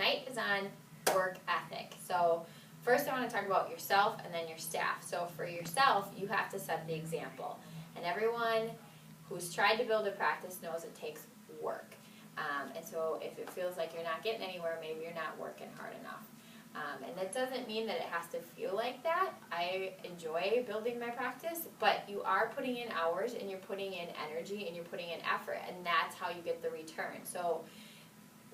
tonight is on work ethic. So first I want to talk about yourself and then your staff. So for yourself, you have to set the example. And everyone who's tried to build a practice knows it takes work. And so if it feels like you're not getting anywhere, maybe you're not working hard enough. And that doesn't mean that it has to feel like that. I enjoy building my practice, but you are putting in hours and you're putting in energy and you're putting in effort, and that's how you get the return. So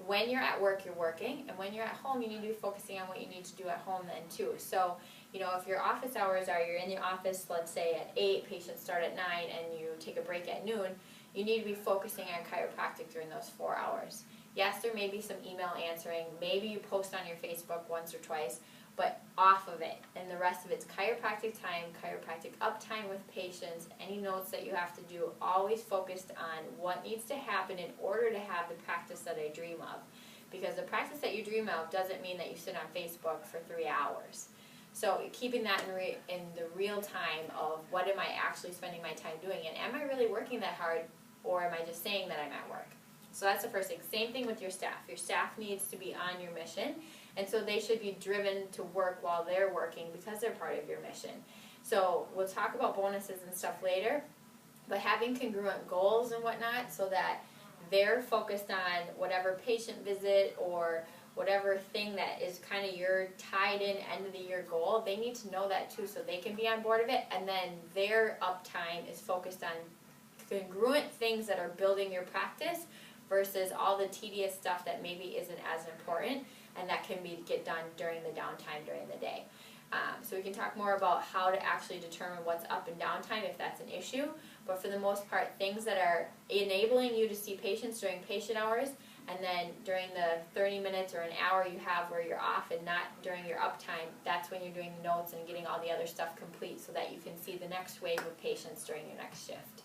when you're at work, you're working, and when you're at home, you need to be focusing on what you need to do at home then too. So, you know, if your office hours are, you're in the office, let's say at 8, patients start at 9, and you take a break at noon, you need to be focusing on chiropractic during those 4 hours. Yes, there may be some email answering, maybe you post on your Facebook once or twice, but off of it, and the rest of it's chiropractic time, chiropractic uptime with patients, any notes that you have to do, always focused on what needs to happen in order to have the practice that I dream of. Because the practice that you dream of doesn't mean that you sit on Facebook for 3 hours. So keeping that in the real time of what am I actually spending my time doing, and am I really working that hard, or am I just saying that I'm at work? So that's the first thing. Same thing with your staff. Your staff needs to be on your mission, and so they should be driven to work while they're working because they're part of your mission. So we'll talk about bonuses and stuff later, but having congruent goals and whatnot so that they're focused on whatever patient visit or whatever thing that is kind of your tied in end of the year goal, they need to know that too so they can be on board of it, and then their uptime is focused on congruent things that are building your practice versus all the tedious stuff that maybe isn't as important and that can get done during the downtime during the day. So we can talk more about how to actually determine what's up and downtime if that's an issue, but for the most part, things that are enabling you to see patients during patient hours, and then during the 30 minutes or an hour you have where you're off and not during your uptime, that's when you're doing the notes and getting all the other stuff complete so that you can see the next wave of patients during your next shift.